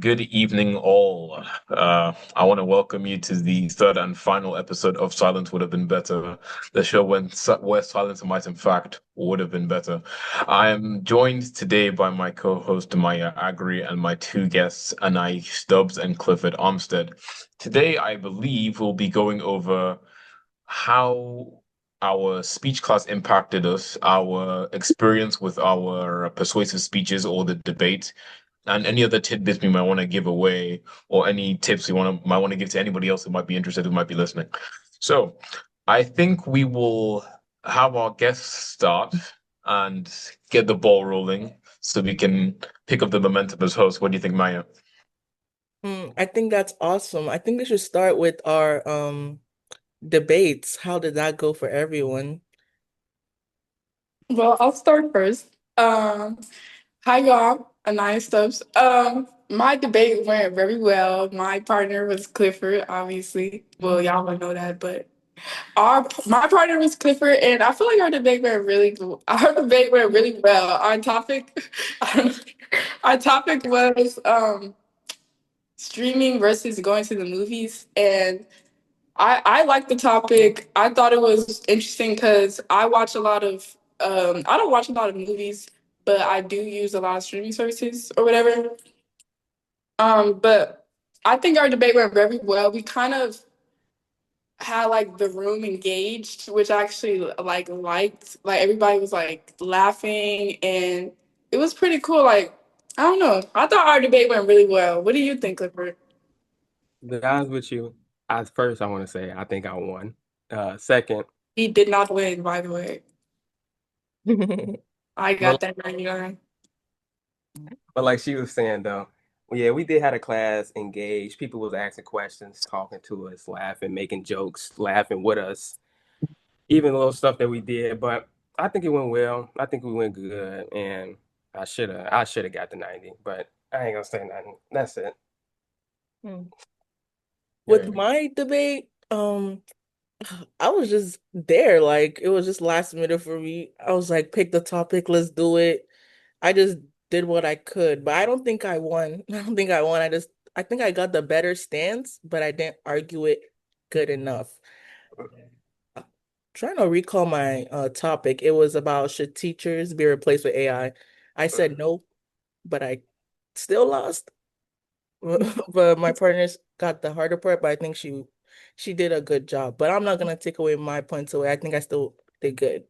Good evening, all. I want to welcome you to the third and final episode of Silence Would Have Been Better, the show where silence might, in fact, would have been better. I am joined today by my co-host Mayaa Aggrey and my two guests, Anai Stubbs and Clifford Armstead. Today, I believe we'll be going over how our speech class impacted us, our experience with our persuasive speeches or the debate, and any other tidbits we might want to give away, or any tips we might want to give to anybody else who might be interested, who might be listening. So, I think we will have our guests start and get the ball rolling, so we can pick up the momentum as host. What do you think, Maya? I think that's awesome. I think we should start with our debates. How did that go for everyone? Well, I'll start first. Hi y'all, Anaya Stubbs. My debate went very well. My partner was Clifford, obviously. Well, y'all would know that, but our my partner was Clifford, and I feel like our debate went really well. Our topic, our topic was streaming versus going to the movies, and I like the topic. I thought it was interesting because I don't watch a lot of movies, but I do use a lot of streaming services or whatever. But I think our debate went very well. We kind of had like the room engaged, which I actually liked. Like everybody was like laughing and it was pretty cool. Like, I don't know. I thought our debate went really well. What do you think, Clifford? To be honest with you, at first I want to say I think I won. Second, He did not win, by the way. I but got that 99. but like she was saying though, well, yeah, we did have a class engaged. People was asking questions, talking to us, laughing, making jokes, laughing with us, even the little stuff that we did. But I think it went well. I think we went good, and I should have got the 90, but I ain't gonna say nothing. That's it. Hmm. With Yeah. my debate, I was just there. Like it was just last minute for me. I was like, pick the topic, let's do it. I just did what I could, but I don't think I won. I don't think I won. I think I got the better stance, but I didn't argue it good enough. Trying to recall my topic. It was about should teachers be replaced with AI? I said no, but I still lost. But my partners got the harder part, but I think she did a good job. But I'm not gonna take away my points away. I think I still did good.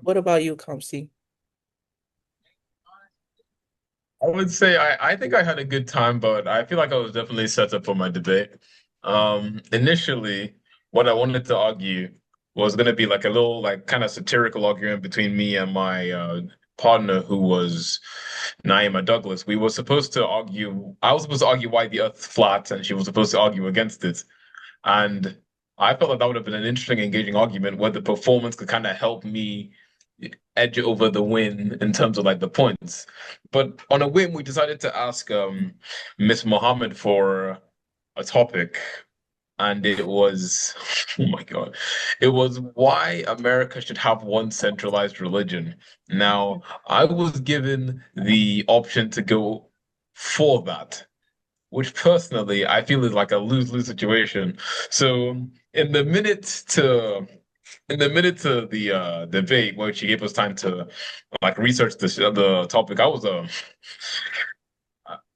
What about you, Kamsi? I would say I think I had a good time, but I feel like I was definitely set up for my debate. Initially, what I wanted to argue was going to be like a little like kind of satirical argument between me and my partner, who was Naima Douglas. We were supposed to argue. I was supposed to argue why the Earth's flat, and she was supposed to argue against it. And I felt like that would have been an interesting, engaging argument where the performance could kind of help me edge over the win in terms of like the points. But on a whim, we decided to ask Miss Mohammed for a topic, and it was, oh my God, it was why America should have one centralized religion. Now, I was given the option to go for that, which personally I feel is like a lose-lose situation. So in the minute to the debate where she gave us time to like research the topic,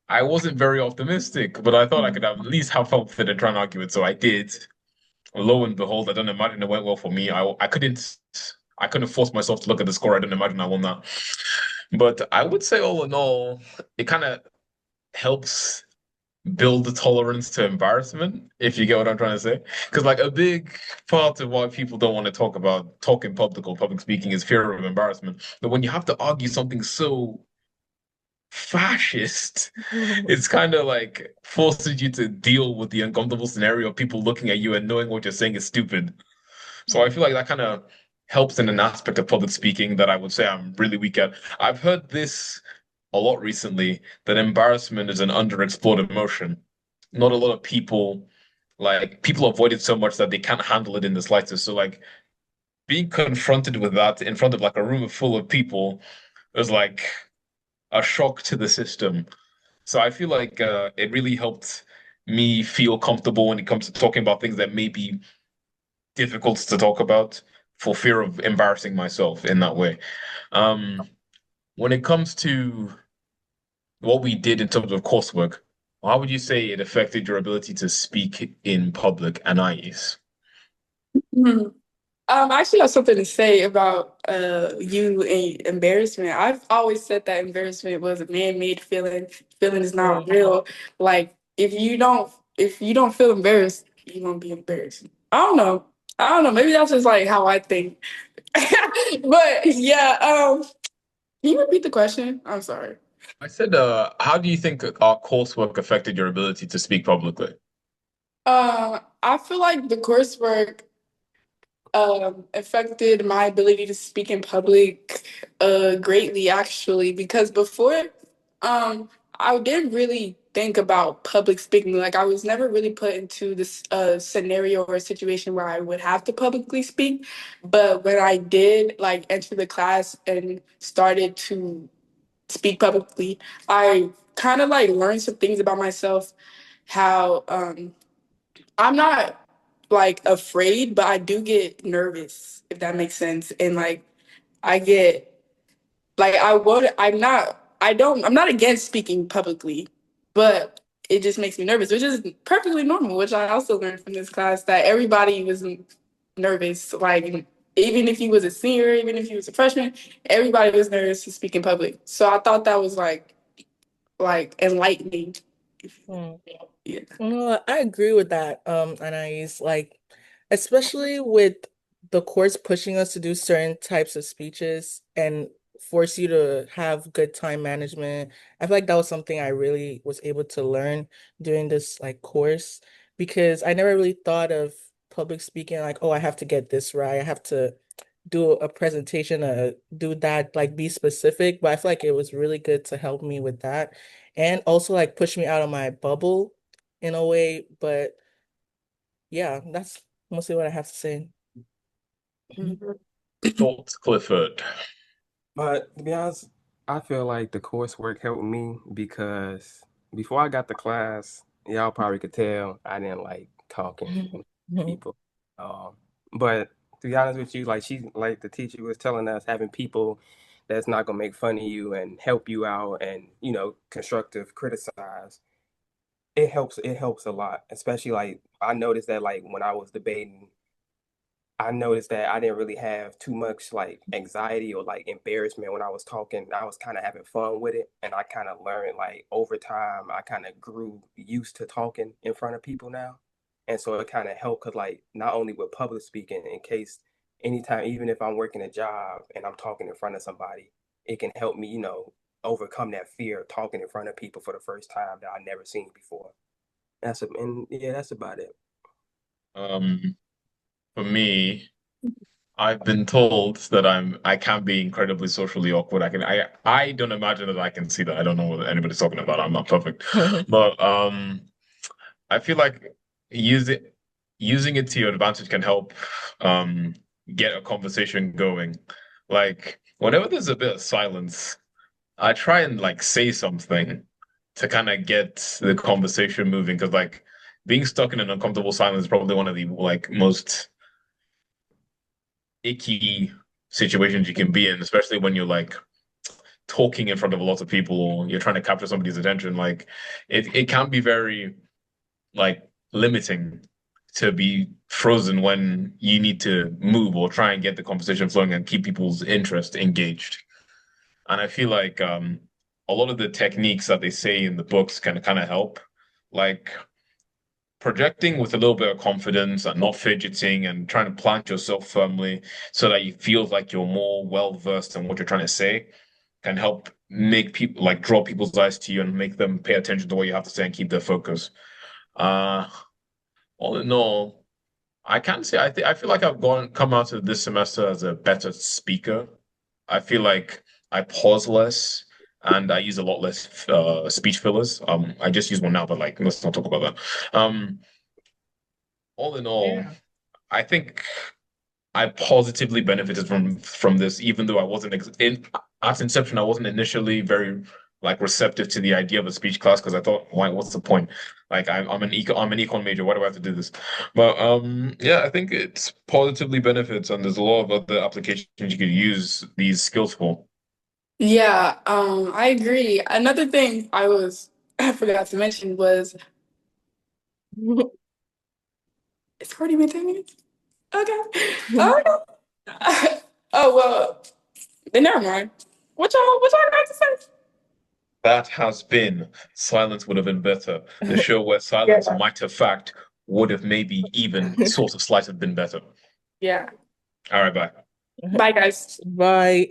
I wasn't very optimistic, but I thought I could have at least have fun with it and try and argue it. So I did. Lo and behold, I don't imagine it went well for me. I couldn't force myself to look at the score. I don't imagine I won that. But I would say all in all, it kind of helps build the tolerance to embarrassment, if you get what I'm trying to say. Because like a big part of why people don't want to talk in public or public speaking is fear of embarrassment. But when you have to argue something so fascist, it's kind of like forces you to deal with the uncomfortable scenario of people looking at you and knowing what you're saying is stupid. So I feel like that kind of helps in an aspect of public speaking that I would say I'm really weak at. I've heard this a lot recently, that embarrassment is an underexplored emotion. Not a lot of people people avoid it so much that they can't handle it in the slightest. So like being confronted with that in front of like a room full of people is like a shock to the system. So I feel like it really helped me feel comfortable when it comes to talking about things that may be difficult to talk about for fear of embarrassing myself in that way. Um, when it comes to what we did in terms of coursework, how would you say it affected your ability to speak in public and IEs? Hmm. I actually have something to say about you and embarrassment. I've always said that embarrassment was a man-made feeling. Feeling is not Mm. real. Like if you don't feel embarrassed, you won't be embarrassed. I don't know. I don't know. Maybe that's just like how I think. But yeah, can you repeat the question? I'm sorry. I said, how do you think our coursework affected your ability to speak publicly? I feel like the coursework affected my ability to speak in public greatly actually because before I didn't really think about public speaking. Like I was never really put into this scenario or situation where I would have to publicly speak. But when I did like enter the class and started to speak publicly, I kind of like learned some things about myself, how I'm not like afraid, but I do get nervous, if that makes sense. And like I get like I'm not against speaking publicly, but it just makes me nervous, which is perfectly normal, which I also learned from this class that everybody was nervous. Like even if you was a senior, even if you was a freshman, everybody was nervous to speak in public. So I thought that was like enlightening. Mm. Yeah. No, I agree with that, Anais. Like, especially with the course pushing us to do certain types of speeches and force you to have good time management. I feel like that was something I really was able to learn during this like course because I never really thought of public speaking like, oh, I have to get this right. I have to do a presentation, do that, like be specific. But I feel like it was really good to help me with that and also like push me out of my bubble in a way. But yeah, that's mostly what I have to say. Mhm. Thoughts, Clifford. But to be honest, I feel like the coursework helped me because before I got to class, y'all probably could tell I didn't like talking to people. Um, but to be honest with you, like the teacher was telling us, having people that's not gonna make fun of you and help you out and constructive criticize, it helps a lot. Especially like I noticed that like when I was debating, I noticed that I didn't really have too much like anxiety or like embarrassment when I was talking. I was kind of having fun with it. And I kind of learned like over time, I kind of grew used to talking in front of people now. And so it kind of helped because, like, not only with public speaking, in case anytime, even if I'm working a job and I'm talking in front of somebody, it can help me, overcome that fear of talking in front of people for the first time that I never seen before. And yeah, that's about it. Um, for me, I've been told that I can be incredibly socially awkward. I don't imagine that I can see that. I don't know what anybody's talking about. I'm not perfect. But I feel like using using it to your advantage can help um get a conversation going. Like whenever there's a bit of silence, I try and like say something to kind of get the conversation moving because like being stuck in an uncomfortable silence is probably one of the like most icky situations you can be in, especially when you're like talking in front of a lot of people or you're trying to capture somebody's attention. Like it can be very like limiting to be frozen when you need to move or try and get the conversation flowing and keep people's interest engaged. And I feel like a lot of the techniques that they say in the books can kind of help. Like projecting with a little bit of confidence and not fidgeting and trying to plant yourself firmly so that you feel like you're more well versed in what you're trying to say can help make people like draw people's eyes to you and make them pay attention to what you have to say and keep their focus. Uh, all in all, I can say I feel like I've gone come out of this semester as a better speaker. I feel like I pause less and I use a lot less speech fillers. I just use one now, but like let's not talk about that. All in all, Yeah. I think I positively benefited from this, even though I wasn't ex in at inception, I wasn't initially very like receptive to the idea of a speech class because I thought, why, what's the point? Like I'm an econ major. Why do I have to do this? But yeah, I think it's positively benefits and there's a lot of other applications you could use these skills for. Yeah, I agree. Another thing I forgot to mention was it's already been 10 minutes. Okay. Okay. Oh well, then never mind. What y'all got to say? That has been Silence Would Have Been Better, the show where silence Yeah. might have fact would have maybe even sort of slightly been better. Yeah. All right, bye. Bye guys. Bye.